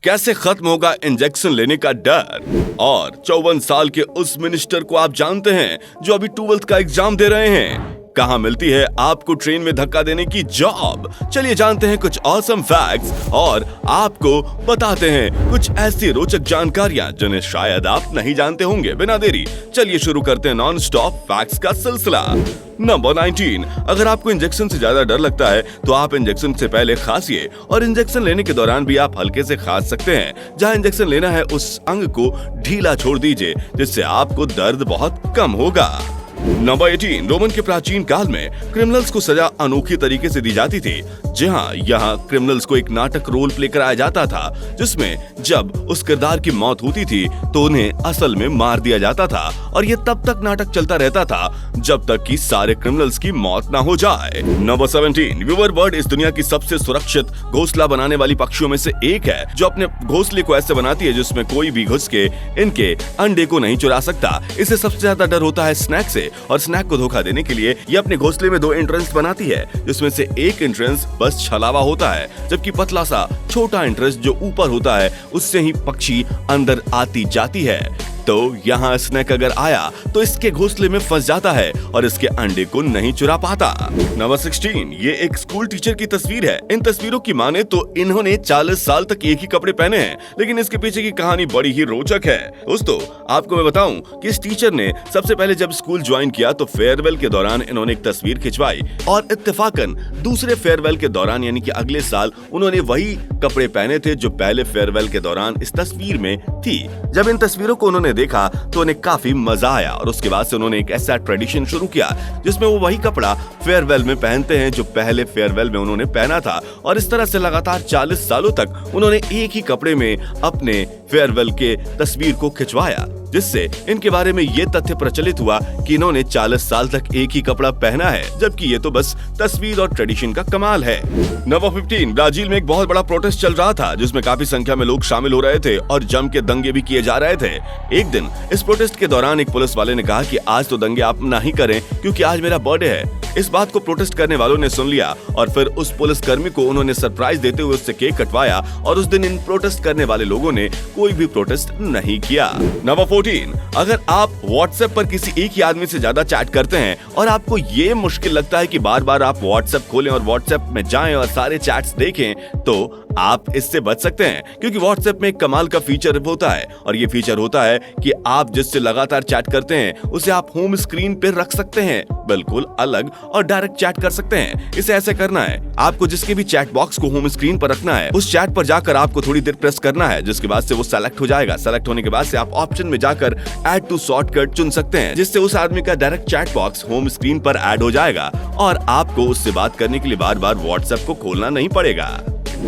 कैसे खत्म होगा इंजेक्शन लेने का डर। और 54 साल के उस मिनिस्टर को आप जानते हैं जो अभी 12th का एग्जाम दे रहे हैं। कहां मिलती है आपको ट्रेन में धक्का देने की जॉब? चलिए जानते हैं कुछ ऑसम फैक्ट्स और आपको बताते हैं कुछ ऐसी रोचक जानकारियां जिन्हें शायद आप नहीं जानते होंगे। बिना देरी चलिए शुरू करते हैं नॉन स्टॉप फैक्ट्स का सिलसिला। नंबर 19, अगर आपको इंजेक्शन से ज्यादा डर लगता है तो आप इंजेक्शन से पहले खांसिए और इंजेक्शन लेने के दौरान भी आप हल्के से खांस सकते हैं। जहां इंजेक्शन लेना है उस अंग को ढीला छोड़ दीजिए, जिससे आपको दर्द बहुत कम होगा। नंबर 18, रोमन के प्राचीन काल में क्रिमिनल्स को सजा अनोखी तरीके से दी जाती थी। यहाँ क्रिमिनल्स को एक नाटक रोल प्ले कराया जाता था, जिसमें जब उस किरदार की मौत होती थी तो उन्हें असल में मार दिया जाता था और ये तब तक नाटक चलता रहता था जब तक कि सारे क्रिमिनल्स की मौत ना हो जाए। नंबर 17, व्यूवर बर्ड इस दुनिया की सबसे सुरक्षित घोंसला बनाने वाली पक्षियों में से एक है, जो अपने घोंसले को ऐसे बनाती है जिसमें कोई भी घुस के इनके अंडे को नहीं चुरा सकता। इसे सबसे ज्यादा डर होता है स्नैक से, और स्नैक को धोखा देने के लिए ये अपने घोंसले में 2 एंट्रेंस बनाती है, जिसमें से एक एंट्रेंस बस छलावा होता है, जबकि पतला सा छोटा एंट्रेंस जो ऊपर होता है उससे ही पक्षी अंदर आती जाती है। तो यहाँ स्नैक अगर आया तो इसके घोंसले में फंस जाता है और इसके अंडे को नहीं चुरा पाता। नंबर 16, ये एक स्कूल टीचर की तस्वीर है। इन तस्वीरों की माने तो इन्होंने 40 साल तक एक ही कपड़े पहने हैं, लेकिन इसके पीछे की कहानी बड़ी ही रोचक है। दोस्तों, आपको मैं बताऊं कि इस टीचर ने सबसे पहले जब स्कूल ज्वाइन किया तो फेयरवेल के दौरान इन्होंने एक तस्वीर खिंचवाई और इत्तेफाकन दूसरे फेयरवेल के दौरान यानी कि अगले साल उन्होंने वही कपड़े पहने थे जो पहले फेयरवेल के दौरान इस तस्वीर में थी। जब इन तस्वीरों को उन्होंने देखा तो उन्हें काफी मजा आया और उसके बाद से उन्होंने एक ऐसा ट्रेडिशन शुरू किया जिसमें वो वही कपड़ा फेयरवेल में पहनते हैं जो पहले फेयरवेल में उन्होंने पहना था, और इस तरह से लगातार 40 सालों तक उन्होंने एक ही कपड़े में अपने फेयरवेल के तस्वीर को खिंचवाया, जिससे इनके बारे में ये तथ्य प्रचलित हुआ कि इन्होंने 40 साल तक एक ही कपड़ा पहना है, जबकि ये तो बस तस्वीर और ट्रेडिशन का कमाल है। नंबर 15, ब्राजील में एक बहुत बड़ा प्रोटेस्ट चल रहा था जिसमें काफी संख्या में लोग शामिल हो रहे थे और जम के दंगे भी किए जा रहे थे। एक दिन इस प्रोटेस्ट के दौरान एक पुलिस वाले ने कहा कि आज तो दंगे आप ना ही करें क्योंकि आज मेरा बर्थडे है। इस बात को प्रोटेस्ट करने वालों ने सुन लिया और फिर उस पुलिस कर्मी को उन्होंने सरप्राइज देते हुए उससे केक कटवाया और उस दिन इन प्रोटेस्ट करने वाले लोगों ने कोई भी प्रोटेस्ट नहीं किया। नंबर 14, अगर आप व्हाट्सएप पर किसी एक ही आदमी से ज्यादा चैट करते हैं और आपको ये मुश्किल लगता है कि बार बार आप व्हाट्सएप खोलें और व्हाट्सएप में जाएं और सारे चैट्स देखें, तो आप इससे बच सकते हैं, क्योंकि व्हाट्सएप में एक कमाल का फीचर होता है और ये फीचर होता है कि आप जिससे लगातार चैट करते हैं उसे आप होम स्क्रीन पर रख सकते हैं, बिल्कुल अलग, और डायरेक्ट चैट कर सकते हैं। इसे ऐसे करना है, आपको जिसके भी चैट बॉक्स को होम स्क्रीन पर रखना है, उस चैट पर जाकर आपको थोड़ी देर प्रेस करना है, जिसके बाद से वो सेलेक्ट हो जाएगा। सेलेक्ट होने के बाद से आप ऑप्शन में जाकर ऐड टू शॉर्टकट चुन सकते हैं, जिससे उस आदमी का direct chat box home screen पर ऐड हो जाएगा और आपको उससे बात करने के लिए बार बार व्हाट्सएप को खोलना नहीं पड़ेगा।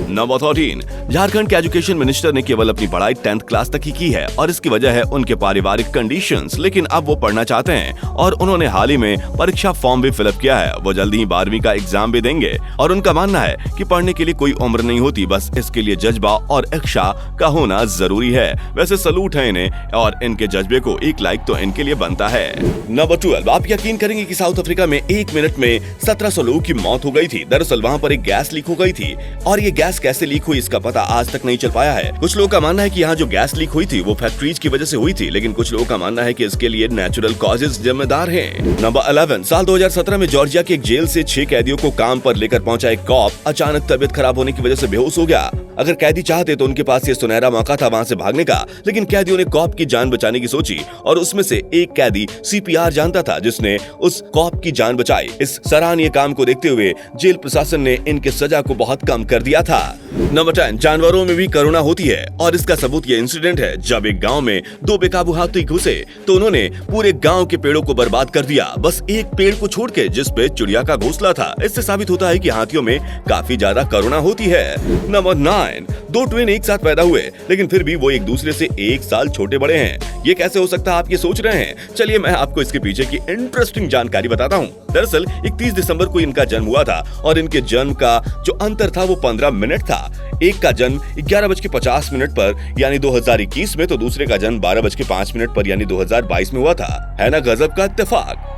नंबर 13, झारखंड के एजुकेशन मिनिस्टर ने केवल अपनी पढ़ाई 10th क्लास तक ही की है और इसकी वजह है उनके पारिवारिक कंडीशंस, लेकिन अब वो पढ़ना चाहते हैं और उन्होंने हाल ही में परीक्षा फॉर्म भी फिलअप किया है। वो जल्दी ही 12वीं का एग्जाम भी देंगे और उनका मानना है कि पढ़ने के लिए कोई उम्र नहीं होती, बस इसके लिए जज्बा और इच्छा का होना जरूरी है। वैसे सलूट है इन्हें और इनके जज्बे को 1 लाइक तो इनके लिए बनता है। नंबर 12, आप यकीन करेंगे कि साउथ अफ्रीका में 1 मिनट में 1700 लोगों की मौत हो गई थी। दरअसल वहाँ पर एक गैस लीक हो गई थी और ये गैस कैसे लीक हुई इसका पता आज तक नहीं चल पाया है। कुछ लोगों का मानना है कि यहाँ जो गैस लीक हुई थी वो फैक्ट्रीज की वजह से हुई थी, लेकिन कुछ लोगों का मानना है कि इसके लिए नेचुरल कॉजेज जिम्मेदार हैं। नंबर 11, साल 2017 में जॉर्जिया के एक जेल से 6 कैदियों को काम पर लेकर पहुंचा एक कॉप अचानक तबियत खराब होने की वजह से बेहोश हो गया। अगर कैदी चाहते तो उनके पास ये सुनहरा मौका था वहाँ से भागने का, लेकिन कैदियों ने कॉप की जान बचाने की सोची और उसमें से एक कैदी CPR जानता था, जिसने उस कॉप की जान बचाई। इस सराहनीय काम को देखते हुए जेल प्रशासन ने इनके सजा को बहुत कम कर दिया था। नंबर 10, जानवरों में भी करुणा होती है और इसका सबूत ये इंसिडेंट है जब एक गांव में 2 बेकाबू हाथी घुसे तो उन्होंने पूरे गांव के पेड़ों को बर्बाद कर दिया, बस एक पेड़ को छोड़ के जिस पे चिड़िया का घोंसला था। इससे साबित होता है कि हाथियों में काफी ज्यादा करुणा होती है। नंबर 9, 2 ट्विन एक साथ पैदा हुए लेकिन फिर भी वो एक दूसरे से 1 साल छोटे बड़े हैं। ये कैसे हो सकता है आप ये सोच रहे हैं? चलिए मैं आपको इसके पीछे की इंटरेस्टिंग जानकारी बताता हूँ। दरअसल 31 दिसंबर को इनका जन्म हुआ था और इनके जन्म का जो अंतर था वो 15 मिनट था। एक का जन्म 11:50 पर यानी 2021 में, तो दूसरे का जन्म 12:05 पर यानी 2022 में हुआ था। है ना गजब का इत्तेफाक।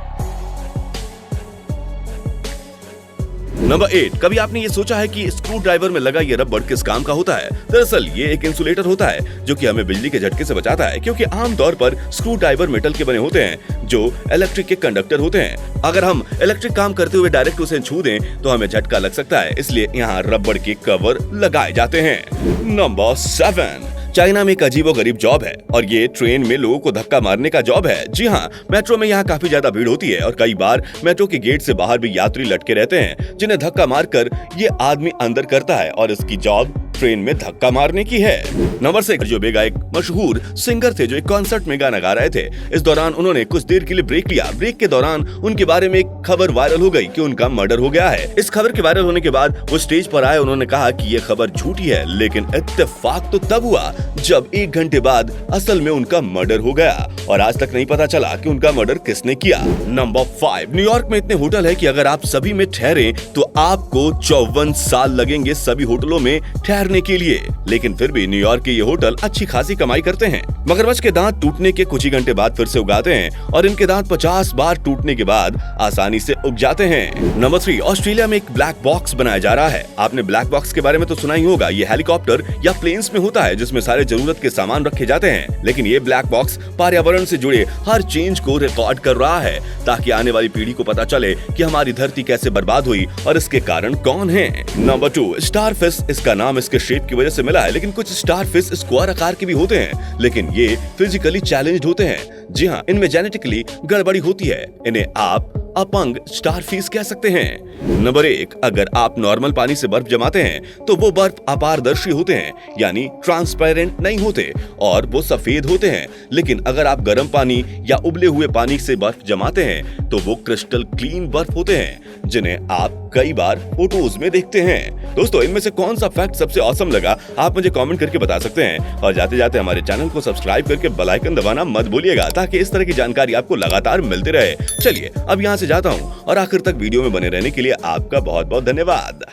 नंबर 8, कभी आपने ये सोचा है कि स्क्रू ड्राइवर में लगा ये रबड़ किस काम का होता है? दरअसल ये एक इंसुलेटर होता है जो कि हमें बिजली के झटके से बचाता है, क्योंकि आमतौर पर स्क्रू ड्राइवर मेटल के बने होते हैं जो इलेक्ट्रिक के कंडक्टर होते हैं। अगर हम इलेक्ट्रिक काम करते हुए डायरेक्ट उसे छू दें तो हमें झटका लग सकता है, इसलिए यहाँ रबड़ के कवर लगाए जाते हैं। नंबर 7, चाइना में एक अजीबोगरीब जॉब है और ये ट्रेन में लोगों को धक्का मारने का जॉब है। जी हाँ, मेट्रो में यहाँ काफी ज्यादा भीड़ होती है और कई बार मेट्रो के गेट से बाहर भी यात्री लटके रहते हैं जिन्हें धक्का मारकर ये आदमी अंदर करता है और इसकी जॉब ट्रेन में धक्का मारने की है। नंबर 6, जो बेगा एक मशहूर सिंगर थे जो एक कॉन्सर्ट में गाना गा रहे थे। इस दौरान उन्होंने कुछ देर के लिए ब्रेक लिया। ब्रेक के दौरान उनके बारे में एक खबर वायरल हो गई कि उनका मर्डर हो गया है। इस खबर के वायरल होने के बाद वो स्टेज पर आए। उन्होंने कहा कि ये खबर झूठी है, लेकिन इत्तेफाक तो तब हुआ जब 1 घंटे बाद असल में उनका मर्डर हो गया और आज तक नहीं पता चला कि उनका मर्डर किसने किया। नंबर 5, न्यूयॉर्क में इतने होटल है कि अगर आप सभी में ठहरे तो आपको 54 साल लगेंगे सभी होटलों में ठहरने के लिए, लेकिन फिर भी न्यूयॉर्क के ये होटल अच्छी खासी कमाई करते हैं। मगरमच्छ के दांत टूटने के कुछ ही घंटे बाद फिर से उगाते हैं और इनके दांत 50 बार टूटने के बाद आसानी से उग जाते हैं। नंबर 3, ऑस्ट्रेलिया में एक ब्लैक बॉक्स बनाया जा रहा है। आपने ब्लैक बॉक्स के बारे में तो सुना ही होगा। ये हेलीकॉप्टर या प्लेन्स में होता है जिसमें सारे जरूरत के सामान रखे जाते हैं, लेकिन ये ब्लैक बॉक्स पर्यावरण से जुड़े हर चेंज को रिकॉर्ड कर रहा है ताकि आने वाली पीढ़ी को पता चले कि हमारी धरती कैसे बर्बाद हुई और इसके कारण कौन है। Number 2, starfish. इसका नाम इसके शेप की वजह से मिला है, लेकिन कुछ स्टारफिश स्क्वायर आकार के भी होते हैं, लेकिन ये फिजिकली चैलेंज्ड होते हैं। जी हाँ, इनमें जेनेटिकली गड़बड़ी होती है। इन्हें आप अपंग स्टारफिश कह सकते हैं। नंबर 1, अगर आप नॉर्मल पानी से बर्फ जमाते हैं तो वो बर्फ अपारदर्शी होते हैं, यानी ट्रांसपेरेंट नहीं होते और वो सफेद होते हैं। लेकिन अगर आप गर्म पानी या उबले हुए पानी से बर्फ जमाते हैं तो वो क्रिस्टल क्लीन बर्फ होते हैं, जिन्हें आप कई बार फोटोज में देखते हैं। दोस्तों, इनमें से कौन सा फैक्ट सबसे ऑसम लगा आप मुझे कमेंट करके बता सकते हैं और जाते जाते हमारे चैनल को सब्सक्राइब करके बेल आइकन दबाना मत भूलिएगा ताकि इस तरह की जानकारी आपको लगातार मिलती रहे। चलिए अब यहाँ से जाता हूँ और आखिर तक वीडियो में बने रहने के लिए आपका बहुत बहुत धन्यवाद।